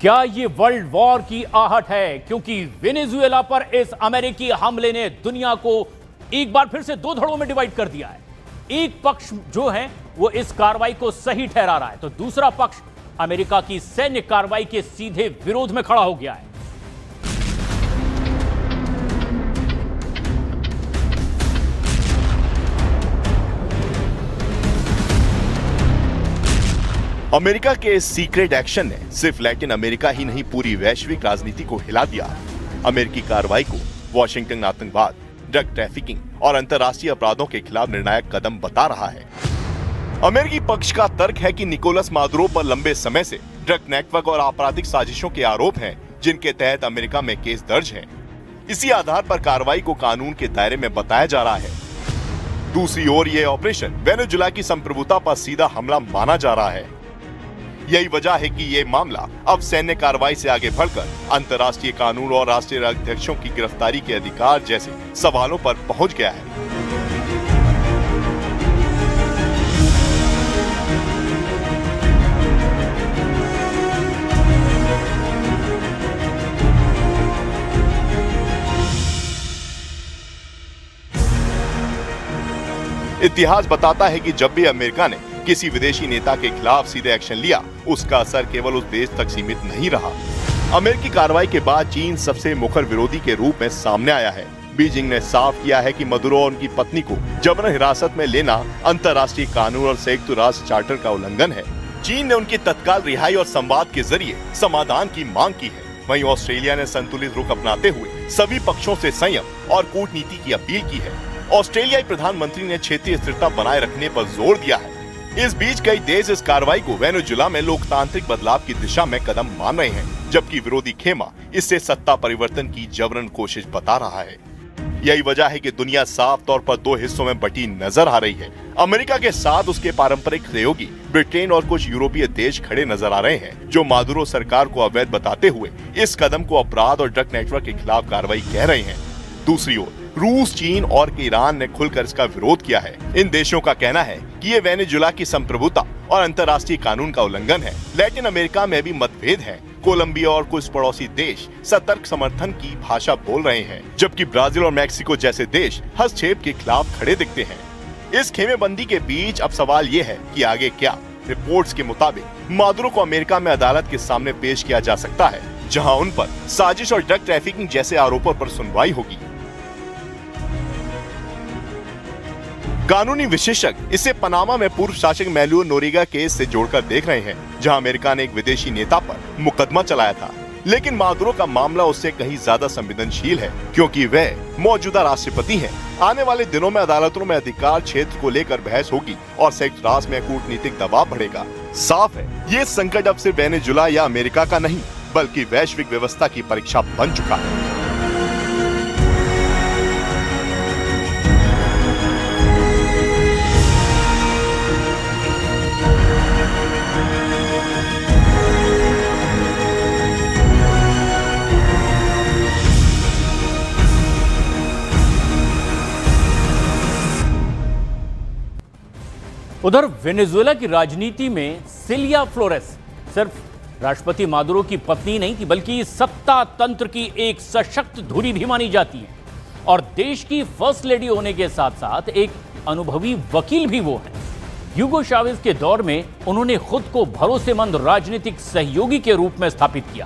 क्या ये world war की आहट है? क्योंकि वेनेजुएला पर इस अमेरिकी हमले ने दुनिया को एक बार फिर से दो धड़ों में डिवाइड कर दिया है। एक पक्ष जो है वो इस कार्रवाई को सही ठहरा रहा है, तो दूसरा पक्ष अमेरिका की सैन्य कार्रवाई के सीधे विरोध में खड़ा हो गया है। अमेरिका के इस सीक्रेट एक्शन ने सिर्फ लैटिन अमेरिका ही नहीं पूरी वैश्विक राजनीति को हिला दिया। अमेरिकी कार्रवाई को वॉशिंगटन आतंकवाद, ड्रग ट्रैफिकिंग और अंतर्राष्ट्रीय अपराधों के खिलाफ निर्णायक कदम बता रहा है। अमेरिकी पक्ष का तर्क है कि निकोलस मादुरो पर लंबे समय से ड्रग नेटवर्क और आपराधिक साजिशों के आरोप हैं, जिनके तहत अमेरिका में केस दर्ज है। इसी आधार पर कार्रवाई को कानून के दायरे में बताया जा रहा है। दूसरी ओर ये ऑपरेशन वेनेजुएला की संप्रभुता पर सीधा हमला माना जा रहा है। यही वजह है कि ये मामला अब सैन्य कार्रवाई से आगे बढ़कर अंतर्राष्ट्रीय कानून और राष्ट्रीय अध्यक्षों की गिरफ्तारी के अधिकार जैसे सवालों पर पहुंच गया है। इतिहास बताता है कि जब भी अमेरिका ने किसी विदेशी नेता के खिलाफ सीधे एक्शन लिया, उसका असर केवल उस देश तक सीमित नहीं रहा। अमेरिकी कार्रवाई के बाद चीन सबसे मुखर विरोधी के रूप में सामने आया है। बीजिंग ने साफ किया है कि मदुरो और उनकी पत्नी को जबरन हिरासत में लेना अंतर्राष्ट्रीय कानून और संयुक्त राष्ट्र चार्टर का उल्लंघन है। चीन ने उनकी तत्काल रिहाई और संवाद के जरिए समाधान की मांग की है। वहीं ऑस्ट्रेलिया ने संतुलित रुख अपनाते हुए सभी पक्षों से संयम और कूटनीति की अपील की है। ऑस्ट्रेलियाई प्रधानमंत्री ने क्षेत्रीय स्थिरता बनाए रखने पर जोर दिया है। इस बीच कई देश इस कार्रवाई को वेनेजुएला में लोकतांत्रिक बदलाव की दिशा में कदम मान रहे हैं, जबकि विरोधी खेमा इससे सत्ता परिवर्तन की जबरन कोशिश बता रहा है। यही वजह है कि दुनिया साफ तौर पर दो हिस्सों में बटी नजर आ रही है। अमेरिका के साथ उसके पारंपरिक सहयोगी ब्रिटेन और कुछ यूरोपीय देश खड़े नजर आ रहे हैं, जो मादुरो सरकार को अवैध बताते हुए इस कदम को अपराध और ड्रग नेटवर्क के खिलाफ कार्रवाई कह रहे हैं। दूसरी ओर रूस, चीन और ईरान ने खुलकर इसका विरोध किया है। इन देशों का कहना है कि ये वेनेजुएला की संप्रभुता और अंतर्राष्ट्रीय कानून का उल्लंघन है। लैटिन अमेरिका में भी मतभेद है। कोलंबिया और कुछ पड़ोसी देश सतर्क समर्थन की भाषा बोल रहे हैं, जबकि ब्राजील और मैक्सिको जैसे देश हस्तक्षेप के खिलाफ खड़े दिखते हैं। इस खेमेबंदी के बीच अब सवाल ये है कि आगे क्या। रिपोर्ट्स के मुताबिक मादुरो को अमेरिका में अदालत के सामने पेश किया जा सकता है, जहां उन पर साजिश और ड्रग ट्रैफिकिंग जैसे आरोपों पर सुनवाई होगी। कानूनी विशेषज्ञ इसे पनामा में पूर्व शासक मैनुएल नोरेगा केस से जोड़कर देख रहे हैं, जहां अमेरिका ने एक विदेशी नेता पर मुकदमा चलाया था। लेकिन मादुरो का मामला उससे कहीं ज्यादा संवेदनशील है, क्योंकि वह मौजूदा राष्ट्रपति हैं। आने वाले दिनों में अदालतों में अधिकार क्षेत्र को लेकर बहस होगी और संयुक्त राष्ट्र में कूटनीतिक दबाव बढ़ेगा। साफ है, ये संकट अब सिर्फ वेनेजुएला या अमेरिका का नहीं, बल्कि वैश्विक व्यवस्था की परीक्षा बन चुका है। उधर वेनेजुएला की राजनीति में सिलिया फ्लोरेस सिर्फ राष्ट्रपति मादुरो की पत्नी नहीं थी, बल्कि सत्ता तंत्र की एक सशक्त धुरी भी मानी जाती है। और देश की फर्स्ट लेडी होने के साथ साथ एक अनुभवी वकील भी वो है। ह्यूगो चावेज के दौर में उन्होंने खुद को भरोसेमंद राजनीतिक सहयोगी के रूप में स्थापित किया।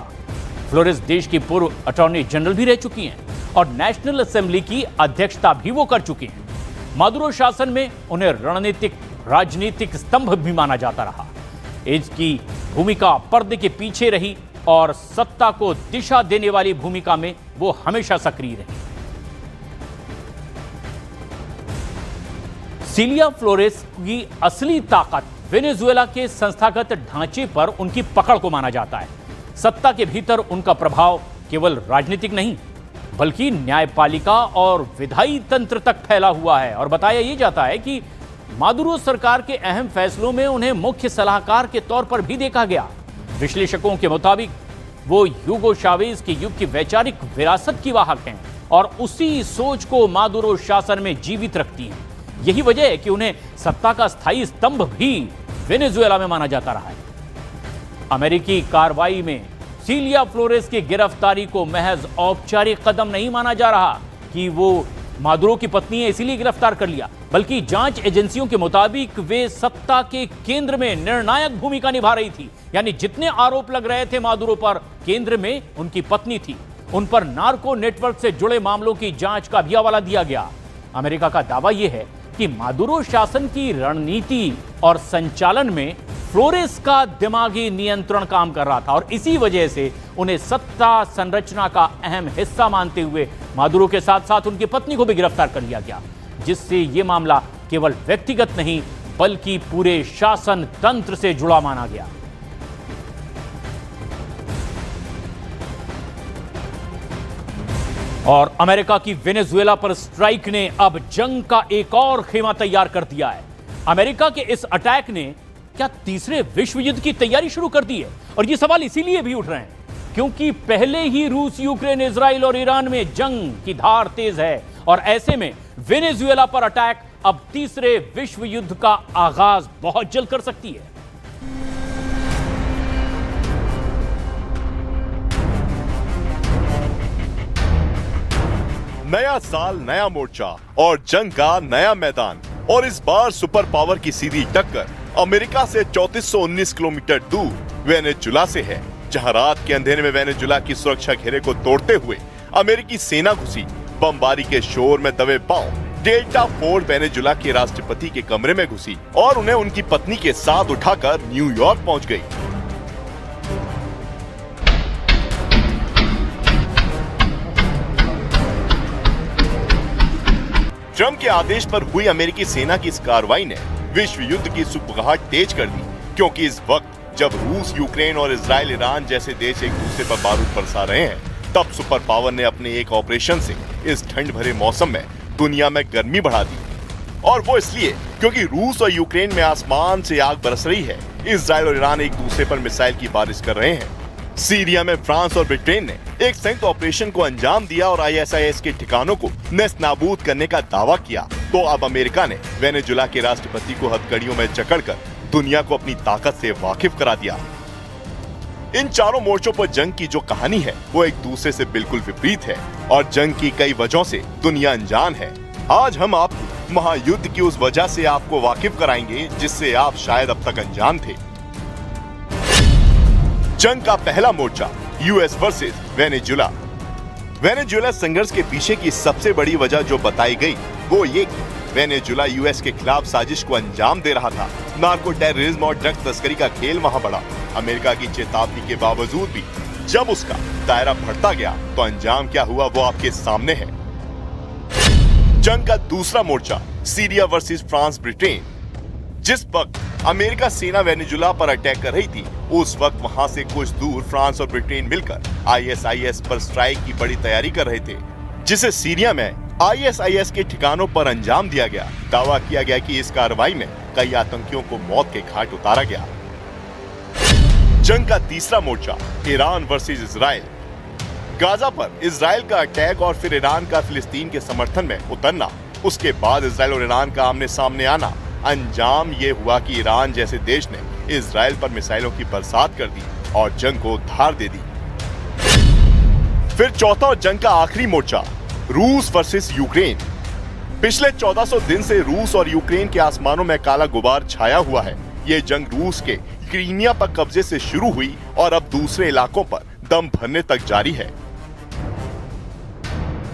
फ्लोरेस देश की पूर्व अटॉर्नी जनरल भी रह चुकी हैं और नेशनल असेंबली की अध्यक्षता भी वो कर चुकी हैं। मादुरो शासन में उन्हें राजनीतिक स्तंभ भी माना जाता रहा। इसकी भूमिका पर्दे के पीछे रही और सत्ता को दिशा देने वाली भूमिका में वो हमेशा सक्रिय रही। सिलिया फ्लोरेस की असली ताकत वेनेजुएला के संस्थागत ढांचे पर उनकी पकड़ को माना जाता है। सत्ता के भीतर उनका प्रभाव केवल राजनीतिक नहीं, बल्कि न्यायपालिका और विधायी तंत्र तक फैला हुआ है। और बताया यह जाता है कि मादुरो सरकार के अहम फैसलों में उन्हें मुख्य सलाहकार के तौर पर भी देखा गया। विश्लेषकों के मुताबिक वो ह्यूगो चावेज के युग की वैचारिक विरासत की वाहक हैं और उसी सोच को मादुरो शासन में जीवित रखती हैं। यही वजह है कि उन्हें सत्ता का स्थायी स्तंभ भी वेनेजुएला में माना जाता रहा है। अमेरिकी कार्रवाई में सिलिया फ्लोरेस की गिरफ्तारी को महज औपचारिक कदम नहीं माना जा रहा कि वो मादुरो की पत्नी है इसीलिए गिरफ्तार कर लिया, बल्कि जांच एजेंसियों के मुताबिक वे सत्ता के केंद्र में निर्णायक भूमिका निभा रही थी। यानी जितने आरोप लग रहे थे मादुरो पर, केंद्र में उनकी पत्नी थी। उन पर नार्को नेटवर्क से जुड़े मामलों की जांच का भी हवाला दिया गया। अमेरिका का दावा यह है कि मादुरो शासन की रणनीति और संचालन में फ्लोरेस का दिमागी नियंत्रण काम कर रहा था और इसी वजह से उन्हें सत्ता संरचना का अहम हिस्सा मानते हुए मादुरो के साथ साथ उनकी पत्नी को भी गिरफ्तार कर लिया गया, जिससे यह मामला केवल व्यक्तिगत नहीं बल्कि पूरे शासन तंत्र से जुड़ा माना गया। और अमेरिका की वेनेजुएला पर स्ट्राइक ने अब जंग का एक और खेमा तैयार कर दिया है। अमेरिका के इस अटैक ने क्या तीसरे विश्व युद्ध की तैयारी शुरू कर दी है? और ये सवाल इसीलिए भी उठ रहे हैं क्योंकि पहले ही रूस, यूक्रेन, इजराइल और ईरान में जंग की धार तेज है और ऐसे में वेनेजुएला पर अटैक अब तीसरे विश्व युद्ध का आगाज बहुत जल्द कर सकती है। नया साल, नया मोर्चा और जंग का नया मैदान, और इस बार सुपर पावर की सीधी टक्कर अमेरिका से 3419 किलोमीटर दूर वेनेजुएला से है, जहां रात के अंधेरे में वेनेजुएला की सुरक्षा घेरे को तोड़ते हुए अमेरिकी सेना घुसी। बमबारी के शोर में दबे पांव डेल्टा फोर्ट वेनेजुएला के राष्ट्रपति के कमरे में घुसी और उन्हें उनकी पत्नी के साथ उठाकर न्यूयॉर्क पहुंच गई। ट्रंप के आदेश पर हुई अमेरिकी सेना की इस कार्रवाई ने विश्व युद्ध की सुबगाहट तेज कर दी, क्योंकि इस वक्त जब रूस, यूक्रेन और इजराइल, ईरान जैसे देश एक दूसरे पर बारूद बरसा रहे हैं, तब सुपर पावर ने अपने एक ऑपरेशन से इस ठंड भरे मौसम में दुनिया में गर्मी बढ़ा दी। और वो इसलिए क्योंकि रूस और यूक्रेन में आसमान से आग बरस रही है, इजराइल और ईरान एक दूसरे पर मिसाइल की बारिश कर रहे हैं। सीरिया में फ्रांस और ब्रिटेन ने एक संयुक्त ऑपरेशन को अंजाम दिया और ISIS के ठिकानों को नेस्तनाबूद करने का दावा किया। तो अब अमेरिका ने वेनेजुएला के राष्ट्रपति को हथकड़ियों में जकड़कर दुनिया को अपनी ताकत से वाकिफ करा दिया। इन चारों मोर्चों पर जंग की जो कहानी है वो एक दूसरे से बिल्कुल विपरीत है और जंग की कई वजहों से दुनिया अनजान है। आज हम आपको महायुद्ध की उस वजह से आपको वाकिफ कराएंगे जिससे आप शायद अब तक अनजान थे। जंग का पहला मोर्चा यूएस वर्सेस वेनेजुएला। वेनेजुएला संघर्ष के पीछे की सबसे बड़ी वजह जो बताई गई वो ये कि वेनेजुएला यूएस के खिलाफ साजिश को अंजाम दे रहा था। नार्को टेररिज्म और ड्रग तस्करी का खेल वहां बढ़ा। अमेरिका की चेतावनी के बावजूद भी जब उसका दायरा बढ़ता गया तो अंजाम क्या हुआ वो आपके सामने है। जंग का दूसरा मोर्चा सीरिया वर्सेस फ्रांस ब्रिटेन। जिस वक्त अमेरिका सेना वेनेजुएला पर अटैक कर रही थी, उस वक्त वहां से कुछ दूर फ्रांस और ब्रिटेन मिलकर ISIS पर स्ट्राइक की बड़ी तैयारी कर रहे थे, जिसे सीरिया में ISIS के ठिकानों पर अंजाम दिया गया। दावा किया गया कि इस कार्रवाई में कई आतंकियों को मौत के घाट उतारा गया। जंग का तीसरा मोर्चा ईरान वर्सेस इजराइल। गाजा पर इजराइल का अटैक और फिर ईरान का फिलिस्तीन के समर्थन में उतरना, उसके बाद इजराइल और ईरान का आमने सामने आना। अंजाम ये हुआ कि ईरान जैसे देश ने इजराइल पर मिसाइलों की बरसात कर दी और जंग को धार दे दी। फिर चौथा और जंग का आखिरी मोर्चा रूस वर्सेस यूक्रेन। पिछले 1400 दिन से रूस और यूक्रेन के आसमानों में काला गुबार छाया हुआ है। ये जंग रूस के क्रीमिया पर कब्जे से शुरू हुई और अब दूसरे इलाकों पर दम भरने तक जारी है।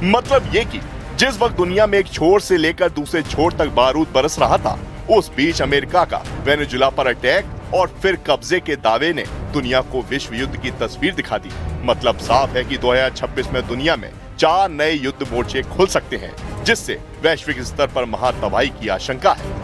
मतलब ये कि जिस वक्त दुनिया में एक छोर से लेकर दूसरे छोर तक बारूद बरस रहा था, उस बीच अमेरिका का वेनेजुएला पर अटैक और फिर कब्जे के दावे ने दुनिया को विश्व युद्ध की तस्वीर दिखा दी। मतलब साफ है कि 2026 में दुनिया में 4 नए युद्ध मोर्चे खुल सकते हैं, जिससे वैश्विक स्तर पर महातबाही की आशंका है।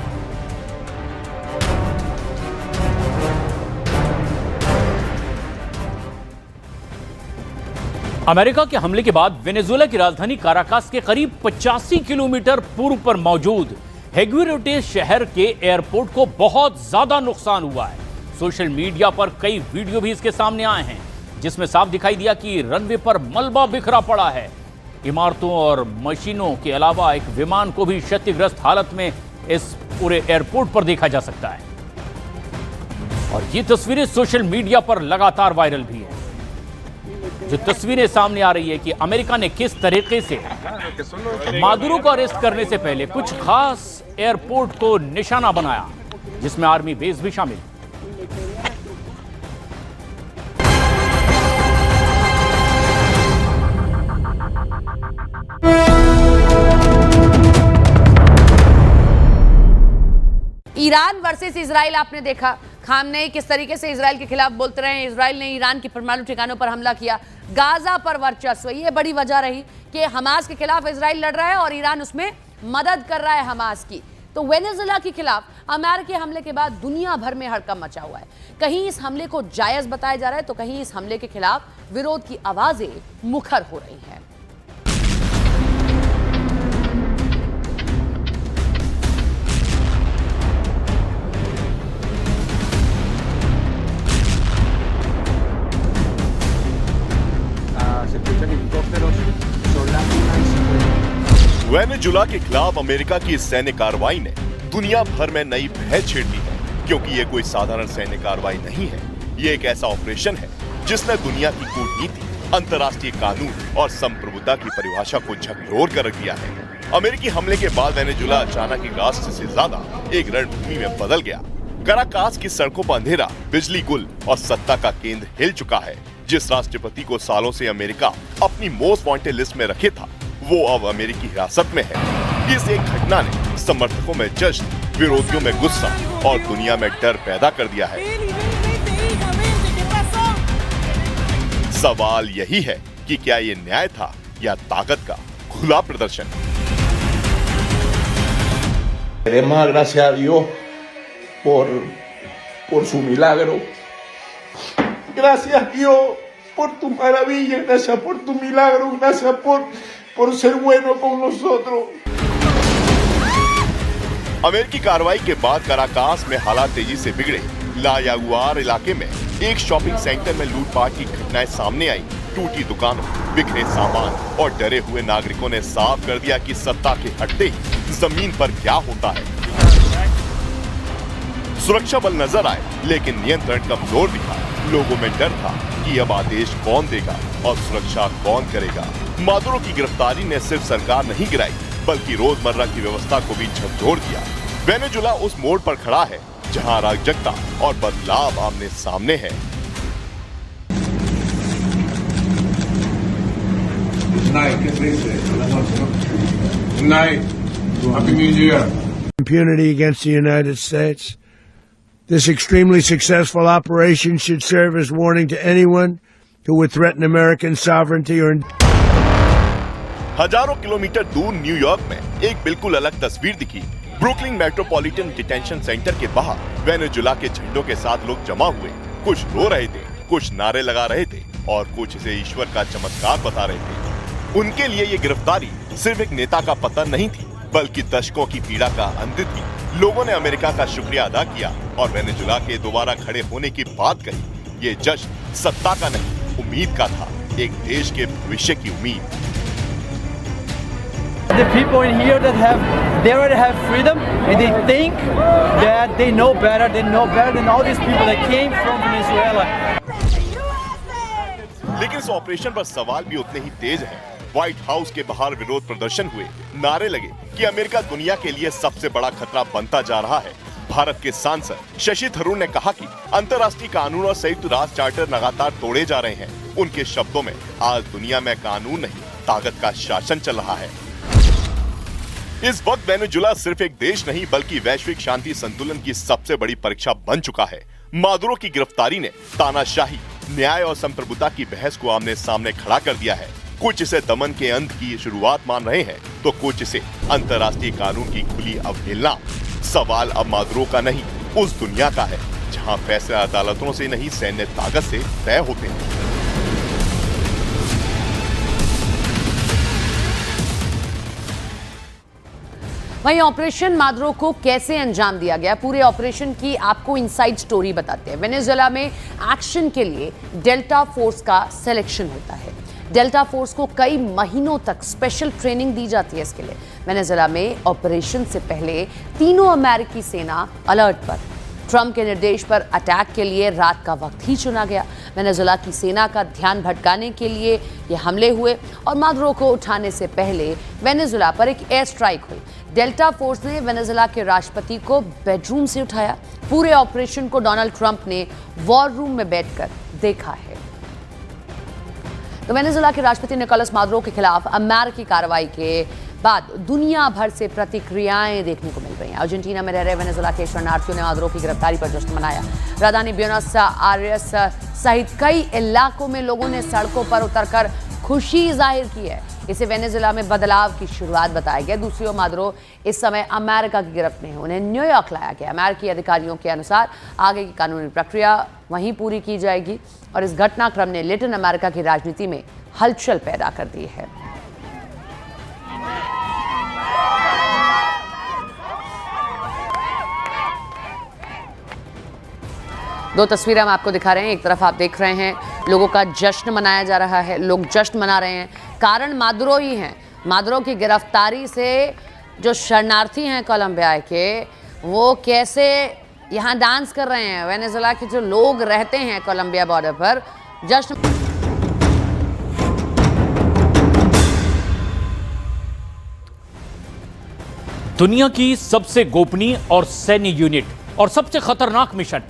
अमेरिका के हमले के बाद वेनेजुएला की राजधानी काराकास के करीब 85 किलोमीटर पूर्व पर मौजूद हेगुएरेटे शहर के एयरपोर्ट को बहुत ज्यादा नुकसान हुआ है। सोशल मीडिया पर कई वीडियो भी इसके सामने आए हैं, जिसमें साफ दिखाई दिया कि रनवे पर मलबा बिखरा पड़ा है। इमारतों और मशीनों के अलावा एक विमान को भी क्षतिग्रस्त हालत में इस पूरे एयरपोर्ट पर देखा जा सकता है और ये तस्वीरें सोशल मीडिया पर लगातार वायरल भी हैं। जो तस्वीरें सामने आ रही है कि अमेरिका ने किस तरीके से मादुरो को अरेस्ट करने से पहले कुछ खास एयरपोर्ट को निशाना बनाया, जिसमें आर्मी बेस भी शामिल। ईरान वर्सेस इजराइल आपने देखा, खामनेई किस तरीके से इजराइल के खिलाफ बोलते रहे। इजराइल ने ईरान की परमाणु ठिकानों पर हमला किया, गाजा पर वर्चस्व, ये बड़ी वजह रही कि हमास के खिलाफ इजराइल लड़ रहा है और ईरान उसमें मदद कर रहा है हमास की। तो वेनेजुएला के खिलाफ अमेरिकी हमले के बाद दुनिया भर में हड़कंप मचा हुआ है। कहीं इस हमले को जायज बताया जा रहा है तो कहीं इस हमले के खिलाफ विरोध की आवाजें मुखर हो रही हैं। वेनेजुएला के खिलाफ अमेरिका की सैन्य कार्रवाई ने दुनिया भर में नई बहस छेड़ दी है, क्योंकि ये कोई साधारण सैन्य कार्रवाई नहीं है। ये एक ऐसा ऑपरेशन है जिसने दुनिया की कूटनीति, अंतर्राष्ट्रीय कानून और संप्रभुता की परिभाषा को झकझोर कर रख दिया है। अमेरिकी हमले के बाद वेनेजुएला अचानक एक राष्ट्र से ज्यादा एक रणभूमि में बदल गया। कराकास की सड़कों पर अंधेरा, बिजली गुल और सत्ता का केंद्र हिल चुका है। जिस राष्ट्रपति को सालों से अमेरिका अपनी मोस्ट वांटेड लिस्ट में रखे था, वो अब अमेरिकी हिरासत में है। इस एक घटना ने समर्थकों में जश्न, विरोधियों में गुस्सा और दुनिया में डर पैदा कर दिया है। सवाल यही है कि क्या ये न्याय था या ताकत का खुला प्रदर्शन? Queremos gracias a Dios por su milagro. Gracias Dios por tu maravilla, gracias por tu milagro, gracias por ser bueno con nosotros. अमेरिकी कार्रवाई के बाद कराकास में हालात तेजी से बिगड़े। ला यागुआर इलाके में एक शॉपिंग सेंटर में लूटपाट की घटनाएं सामने आई। टूटी दुकानों, बिखरे सामान और डरे हुए नागरिकों ने साफ कर दिया कि सत्ता के हटते ही जमीन पर क्या होता है। सुरक्षा बल नजर आए, लेकिन नियंत्रण कमजोर दिखा। लोगों में डर था कि अब आदेश कौन देगा और सुरक्षा कौन करेगा। मादुरो की गिरफ्तारी ने सिर्फ सरकार नहीं गिराई, बल्कि रोजमर्रा की व्यवस्था को भी झकझोर दिया। वेनेजुएला उस मोड़ पर खड़ा है जहां अराजकता और बदलाव आमने सामने है। Impunity against the United States. This extremely successful operation should serve as warning to anyone who would threaten American sovereignty or हजारों किलोमीटर दूर न्यूयॉर्क में एक बिल्कुल अलग तस्वीर दिखी। ब्रुकलिन मेट्रोपॉलिटन डिटेंशन सेंटर के बाहर वेनेजुएला के झंडों के साथ लोग जमा हुए। कुछ रो रहे थे, कुछ नारे लगा रहे थे और कुछ इसे ईश्वर का चमत्कार बता रहे थे। उनके लिए ये गिरफ्तारी सिर्फ एक नेता का पतन नहीं थी, बल्कि दशकों की पीड़ा का अंत थी। लोगों ने अमेरिका का शुक्रिया अदा किया और वेनेजुएला के दोबारा खड़े होने की बात कही। ये जश्न सत्ता का नहीं, उम्मीद का था, एक देश के भविष्य की उम्मीद। The people in here they already have freedom and they think that they know better than all these people that came from Venezuela. लेकिन इस ऑपरेशन पर सवाल भी उतने ही तेज हैं। व्हाइट हाउस के बाहर विरोध प्रदर्शन हुए, नारे लगे कि अमेरिका दुनिया के लिए सबसे बड़ा खतरा बनता जा रहा है। भारत के सांसद शशि थरूर ने कहा कि अंतर्राष्ट्रीय कानून और संयुक्त राष्ट्र चार्टर लगातार तोड़े जा रहे हैं। उनके शब्दों में आज दुनिया में कानून नहीं, ताकत का शासन चल रहा है। इस वक्त वेनेजुएला सिर्फ एक देश नहीं, बल्कि वैश्विक शांति संतुलन की सबसे बड़ी परीक्षा बन चुका है। मादुरो की गिरफ्तारी ने तानाशाही, न्याय और संप्रभुता की बहस को आमने सामने खड़ा कर दिया है। कुछ इसे दमन के अंत की शुरुआत मान रहे हैं, तो कुछ इसे अंतर्राष्ट्रीय कानून की खुली अवहेलना। सवाल अब मादुरो का नहीं, उस दुनिया का है जहां फैसले अदालतों से नहीं, सैन्य ताकत से तय होते हैं। वहीं ऑपरेशन मादुरो को कैसे अंजाम दिया गया, पूरे ऑपरेशन की आपको इनसाइड स्टोरी बताते हैं। वेनेजुएला में एक्शन के लिए डेल्टा फोर्स का सिलेक्शन होता है। डेल्टा फोर्स को कई महीनों तक स्पेशल ट्रेनिंग दी जाती है इसके लिए। वेनेजुएला में ऑपरेशन से पहले तीनों अमेरिकी सेना अलर्ट पर। ट्रंप के निर्देश पर अटैक के लिए रात का वक्त ही चुना गया। वेनेजुएला की सेना का ध्यान भटकाने के लिए ये हमले हुए और मादुरो को उठाने से पहले वेनेजुएला पर एक एयर स्ट्राइक हुई। डेल्टा फोर्स ने वेनेजुएला के राष्ट्रपति को बेडरूम से उठाया। पूरे ऑपरेशन को डोनाल्ड ट्रंप ने वॉर रूम में बैठकर देखा है। तो वेनेजुएला के राष्ट्रपति निकोलस मादुरो के खिलाफ अमेरिकी कार्रवाई के बाद दुनिया भर से प्रतिक्रियाएं देखने को मिल रही हैं। अर्जेंटीना में रह रहे वेनेजुएला के शरणार्थियों ने मादुरो की गिरफ्तारी पर जश्न मनाया। राजधानी ब्यूनस आयर्स सहित कई इलाकों में लोगों ने सड़कों पर उतरकर खुशी जाहिर की है। इसे वेनेजुएला में बदलाव की शुरुआत बताया गया। दूसरी ओर मादुरो इस समय अमेरिका की गिरफ्त में है। उन्हें न्यूयॉर्क लाया गया। अमेरिकी अधिकारियों के अनुसार आगे की कानूनी प्रक्रिया वहीं पूरी की जाएगी और इस घटनाक्रम ने लैटिन अमेरिका की राजनीति में हलचल पैदा कर दी है। दो तस्वीरें हम आपको दिखा रहे हैं। एक तरफ आप देख रहे हैं लोगों का जश्न मनाया जा रहा है, लोग जश्न मना रहे हैं। कारण मादुरो ही हैं। मादुरो की गिरफ्तारी से जो शरणार्थी हैं कोलंबिया के, वो कैसे यहाँ डांस कर रहे हैं। वेनेजुएला के जो लोग रहते हैं कोलंबिया बॉर्डर पर, जश्न। दुनिया की सबसे गोपनीय और सैन्य यूनिट और सबसे खतरनाक मिशन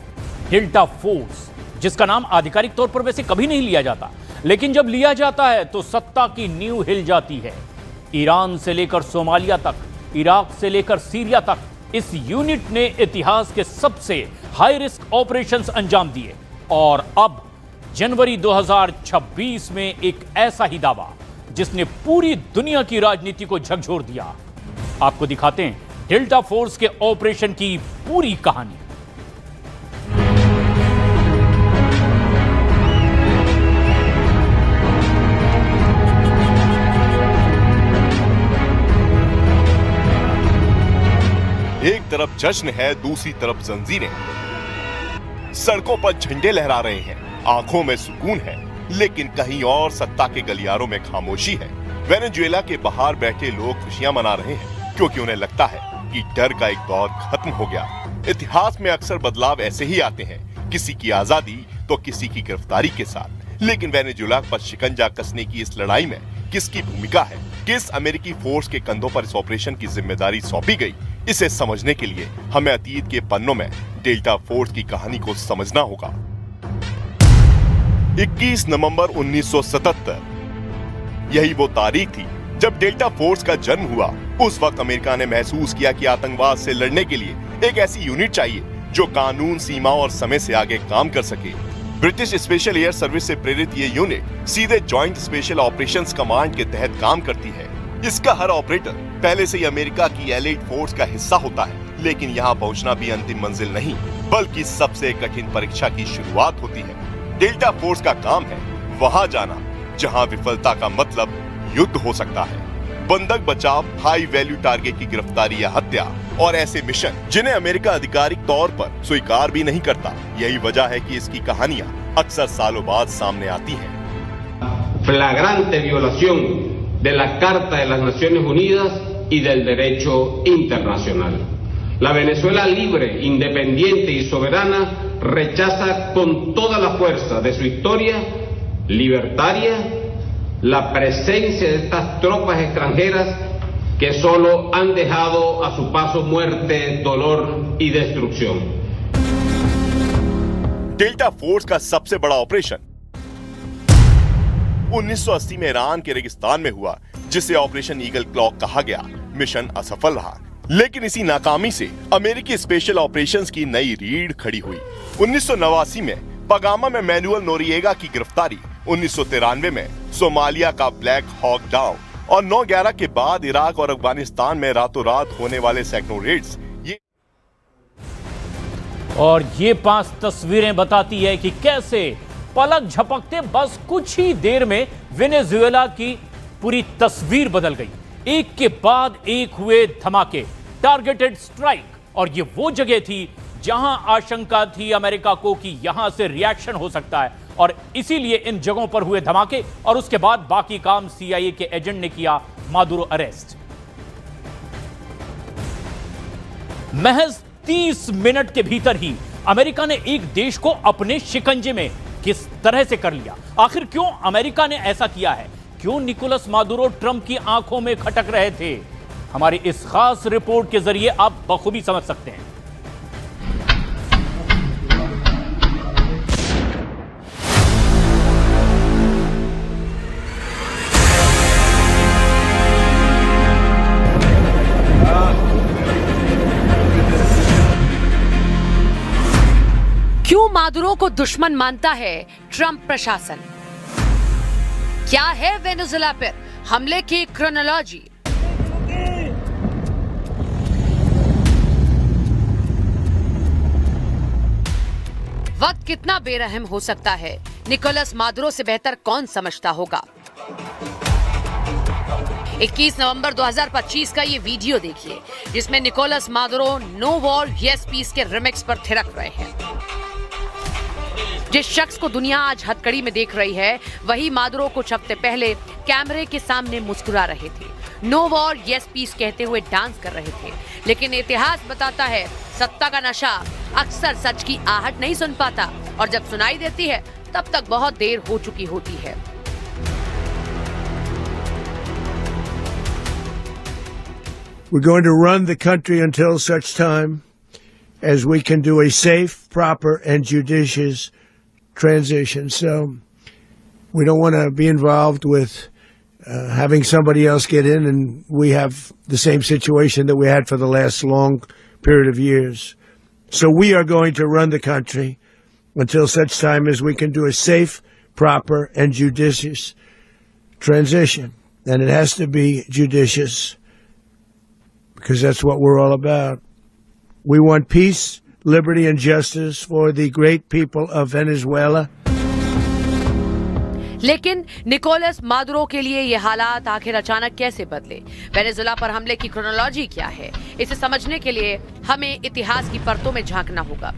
डेल्टा फोर्स, जिसका नाम आधिकारिक तौर पर वैसे कभी नहीं लिया जाता, लेकिन जब लिया जाता है तो सत्ता की नींव हिल जाती है। ईरान से लेकर सोमालिया तक, इराक से लेकर सीरिया तक, इस यूनिट ने इतिहास के सबसे हाई रिस्क ऑपरेशंस अंजाम दिए। और अब जनवरी 2026 में एक ऐसा ही दावा जिसने पूरी दुनिया की राजनीति को झकझोर दिया। आपको दिखाते हैं डेल्टा फोर्स के ऑपरेशन की पूरी कहानी। एक तरफ जश्न है, दूसरी तरफ जंजीरें। सड़कों पर झंडे लहरा रहे हैं, आंखों में सुकून है, लेकिन कहीं और सत्ता के गलियारों में खामोशी है। वेनेजुएला के बाहर बैठे लोग खुशियां मना रहे हैं क्योंकि उन्हें लगता है कि डर का एक दौर खत्म हो गया। इतिहास में अक्सर बदलाव ऐसे ही आते हैं, किसी की आजादी तो किसी की गिरफ्तारी के साथ। लेकिन वेनेजुएला पर शिकंजा कसने की इस लड़ाई में किसकी भूमिका है, किस अमेरिकी फोर्स के कंधों पर इस ऑपरेशन की जिम्मेदारी सौंपी गई, इसे समझने के लिए हमें अतीत के पन्नों में डेल्टा फोर्स की कहानी को समझना होगा। 21 नवंबर 1977 यही वो तारीख थी जब डेल्टा फोर्स का जन्म हुआ। उस वक्त अमेरिका ने महसूस किया कि आतंकवाद से लड़ने के लिए एक ऐसी यूनिट चाहिए जो कानून, सीमा और समय से आगे काम कर सके। ब्रिटिश स्पेशल एयर सर्विस से प्रेरित ये यूनिट सीधे जॉइंट स्पेशल ऑपरेशंस कमांड के तहत काम करती है। इसका हर ऑपरेटर पहले से ही अमेरिका की एलीट फोर्स का हिस्सा होता है, लेकिन यहाँ पहुँचना भी अंतिम मंजिल नहीं, बल्कि सबसे कठिन परीक्षा की शुरुआत होती है। डेल्टा फोर्स का काम है वहाँ जाना जहाँ विफलता का मतलब युद्ध हो सकता है। बंधक बचाव, हाई वैल्यू टारगेट की गिरफ्तारी या हत्या और ऐसे मिशन जिन्हें अमेरिका आधिकारिक तौर पर स्वीकार भी नहीं करता। यही वजह है कि इसकी कहानियां अक्सर सालों बाद सामने आती हैं। फ्lagrante violación de la Carta de las Naciones Unidas y del derecho internacional. La Venezuela libre, independiente y soberana rechaza con toda la fuerza de su historia libertaria la presencia de estas tropas extranjeras que solo han dejado a su paso muerte, dolor y destrucción. Delta force का सबसे बड़ा operation 1980 में Iran के रेगिस्तान में हुआ, जिसे operation eagle claw कहा गया। मिशन असफल रहा, लेकिन इसी नाकामी से अमेरिकी स्पेशल ऑपरेशंस की नई रीढ़ खड़ी हुई। 1989 में पगामा में मैनुअल नोरिएगा की गिरफ्तारी, 1993 में सोमालिया का ब्लैक हॉक डाउन और 9/11 के बाद इराक और अफगानिस्तान में रातों रात होने वाले सैकड़ों रेड्स। ये 5 तस्वीरें बताती है कि कैसे पलक झपकते बस कुछ ही देर में वेनेजुएला की पूरी तस्वीर बदल गई। एक के बाद एक हुए धमाके, टारगेटेड स्ट्राइक, और ये वो जगह थी जहां आशंका थी अमेरिका को कि यहां से रिएक्शन हो सकता है, और इसीलिए इन जगहों पर हुए धमाके और उसके बाद बाकी काम CIA के एजेंट ने किया, मादुरो अरेस्ट। महज 30 मिनट के भीतर ही अमेरिका ने एक देश को अपने शिकंजे में किस तरह से कर लिया? आखिर क्यों अमेरिका ने ऐसा किया है? क्यों निकोलस मादुरो ट्रंप की आंखों में खटक रहे थे? हमारी इस खास रिपोर्ट के जरिए आप बखूबी समझ सकते हैं। क्यों मादुरो को दुश्मन मानता है ट्रंप प्रशासन? क्या है वेनेजुएला पर हमले की क्रोनोलॉजी? वक्त कितना बेरहम हो सकता है, निकोलस मादुरो से बेहतर कौन समझता होगा। 21 नवंबर 2025 का ये वीडियो देखिए, जिसमें Nicolas Maduro no war yes peace के रिमिक्स पर थिरक रहे हैं। जिस शख्स को दुनिया आज हथकड़ी में देख रही है, वही मादुरो कुछ हफ्ते पहले कैमरे के सामने मुस्कुरा रहे थे, नो वॉर येस पीस कहते हुए डांस कर रहे थे। लेकिन इतिहास बताता है, सत्ता का नशा अक्सर सच की आहट नहीं सुन पाता, और जब सुनाई देती है तब तक बहुत देर हो चुकी होती है। We're going to run the country until such time as we can do a safe, proper, and judicious transition. So we don't want to be involved with having somebody else get in, and we have the same situation that we had for the last long period of years. So we are going to run the country until such time as we can do a safe, proper, and judicious transition. And it has to be judicious, because that's what we're all about. We want peace, liberty, and justice for the great people of Venezuela. लेकिन Nicolas Maduro के लिए ये हालात आखिर अचानक कैसे बदले? Venezuela पर हमले की क्रोनोलॉजी क्या है? इसे समझने के लिए हमें इतिहास की परतों में झांकना होगा।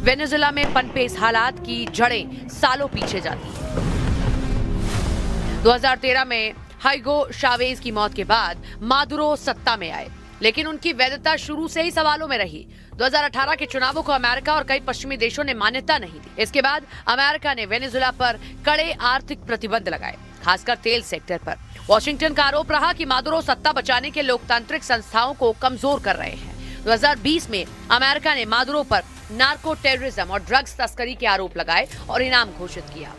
वेनेजुएला में पनपे इस हालात की जड़ें सालों पीछे जाती हैं। 2013 में हाइगो चावेज की मौत के बाद मादुरो सत्ता में आए, लेकिन उनकी वैधता शुरू से ही सवालों में रही। 2018 के चुनावों को अमेरिका और कई पश्चिमी देशों ने मान्यता नहीं दी। इसके बाद अमेरिका ने वेनेजुएला पर कड़े आर्थिक प्रतिबंध लगाए, खासकर तेल सेक्टर पर। वॉशिंगटन का आरोप रहा कि मादुरो सत्ता बचाने के लोकतांत्रिक संस्थाओं को कमजोर कर रहे हैं। 2020 में अमेरिका ने मादुरो पर नार्को टेररिज्म और ड्रग्स तस्करी के आरोप लगाए और इनाम घोषित किया।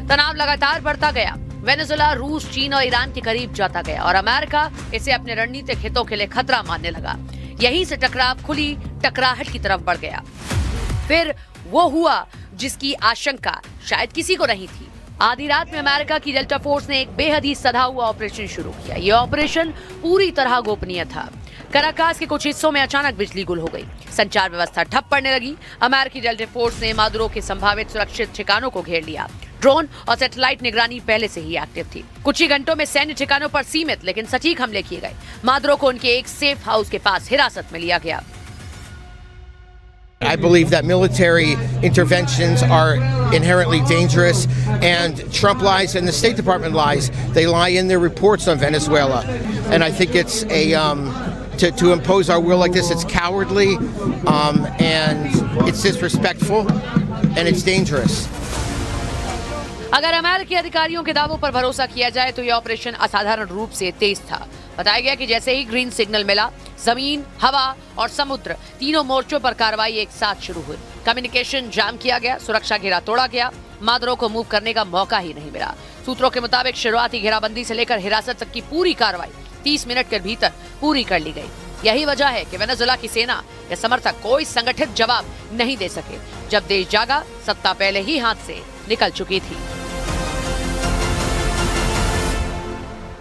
तनाव लगातार बढ़ता गया। वेनेजुएला रूस, चीन और ईरान के करीब जाता गया और अमेरिका इसे अपने रणनीतिक हितों के लिए खतरा मानने लगा। यहीं से टकराव खुली टकराहट की तरफ बढ़ गया। फिर वो हुआ जिसकी आशंका शायद किसी को नहीं थी। आधी रात में अमेरिका की डेल्टा फोर्स ने एक बेहद ही सधा हुआ ऑपरेशन शुरू किया। यह ऑपरेशन पूरी तरह गोपनीय था। कराकास के कुछ हिस्सों में अचानक बिजली गुल हो गई, संचार व्यवस्था ठप पड़ने लगी। अमेरिकी डेल्टा फोर्स ने मादुरो के संभावित सुरक्षित ठिकानों को घेर लिया। ड्रोन और सैटेलाइट निगरानी पहले से ही एक्टिव थी। कुछ ही घंटों में सैन्य ठिकानों पर सीमित लेकिन सटीक हमले किए गए। मादुरो को उनके एक सेफ हाउस के पास हिरासत में लिया गया। I believe that military interventions are inherently dangerous, and Trump lies and the State Department lies. They lie in their reports on Venezuela, and I think it's to impose our will like this. It's cowardly, and it's disrespectful, and it's dangerous. अगर अमेरिकी अधिकारियों के दावों पर भरोसा किया जाए तो यह ऑपरेशन असाधारण रूप से तेज था। बताया गया कि जैसे ही ग्रीन सिग्नल मिला, जमीन, हवा और समुद्र तीनों मोर्चों पर कार्रवाई एक साथ शुरू हुई। कम्युनिकेशन जाम किया गया, सुरक्षा घेरा तोड़ा गया, मादुरो को मूव करने का मौका ही नहीं मिला। सूत्रों के मुताबिक शुरुआती घेराबंदी से लेकर हिरासत तक की पूरी कार्रवाई 30 मिनट के भीतर पूरी कर ली गई। यही वजह है कि वेनेजुएला की सेना या समर्थक कोई संगठित जवाब नहीं दे सके। जब देश जागा, सत्ता पहले ही हाथ से निकल चुकी थी।